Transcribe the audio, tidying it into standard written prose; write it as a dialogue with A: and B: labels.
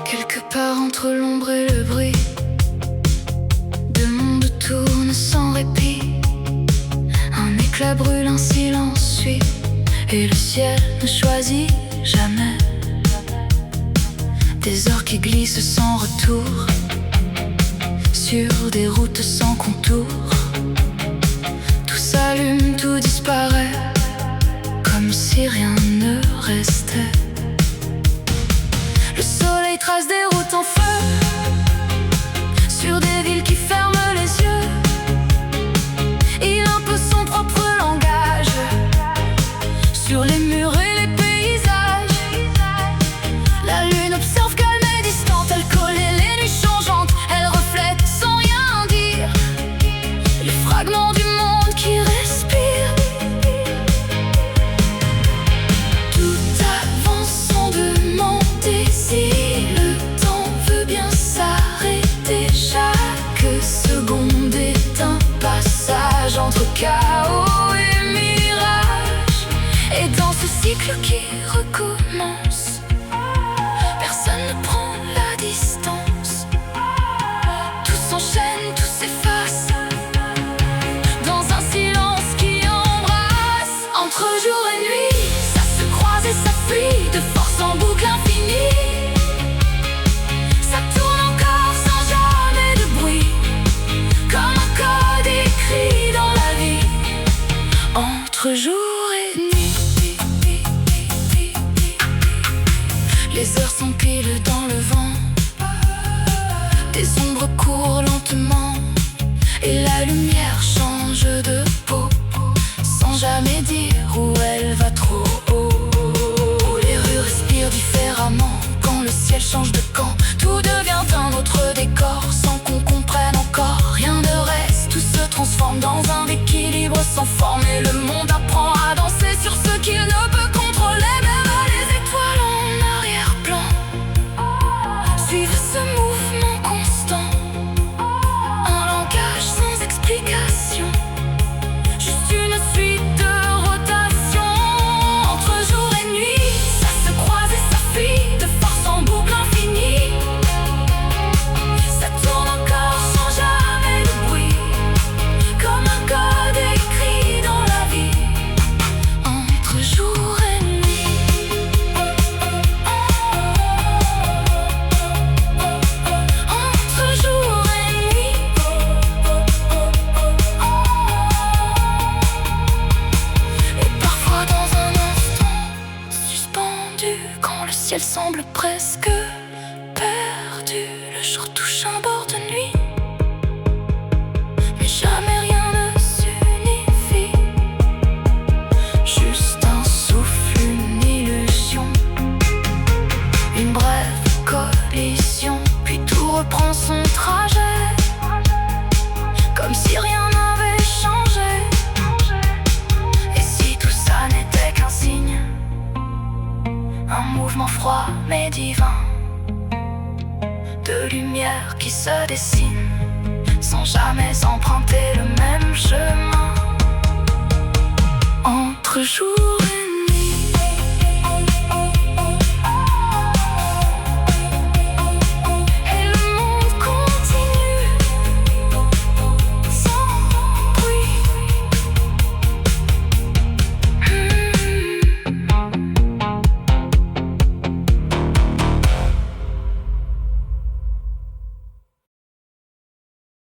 A: Quelque part entre l'ombre et le bruit, deux mondes tournent sans répit. Un éclat brûle, un silence suit, et le ciel ne choisit jamais. Des heures qui glissent sans retour, sur des routes sans contour. Tout s'allume, tout disparaît, comme si rien ne restait. Le soleil trace des routes en feu, sur des villes qui ferment les yeux. Il impose son propre langage, sur les murs et les paysages. La lune observe calme et distante, elle colle les nuits changeantes. Elle reflète sans rien dire les fragments du monde qui respire. Tout avance sans demander si le temps veut bien s'arrêter. Chaque seconde est un passage entre chaos et mirage. Et dans ce cycle qui recommence, personne ne prend la distance. Tout s'enchaîne, tout s'efface, dans un silence qui embrasse. Entre jour et nuit, ça se croise et s'appuie, de force en boucle infinie. Ça tourne encore sans jamais de bruit, comme un code écrit dans la vie. Entre jour et nuit, les heures s'empilent dans le vent. Des ombres courent lentement, et la lumière change de peau, sans jamais dire où elle va trop haut. Les rues respirent différemment quand le ciel change de camp. Tout devient un autre décor, sans qu'on comprenne encore. Rien ne reste, tout se transforme dans un équilibre sans forme. Et le monde apprend à danser sur ce qu'il ne peut contrôler. Même les étoiles en arrière-plan suivent ce mouvement constant. Un langage sans explication, juste une suite de rotations. Entre jour et nuit, ça se croise et s'appuie, de force en boucle infinie. Ça tourne encore sans jamais de bruit, comme un code écrit dans la vie. Entre jour et nuit, entre jour et nuit. Et parfois dans un instant suspendu, quand le ciel semble presque perdu, le jour touche un bord de nuit, mais jamais rien ne s'unifie. Juste un souffle, une illusion, une brève collision, puis tout reprend son trajet, comme si rien n'avait changé. Et si tout ça n'était qu'un signe, un mouvement froid mais divin, de lumière qui se dessine, sans jamais emprunter le même chemin. Entre jour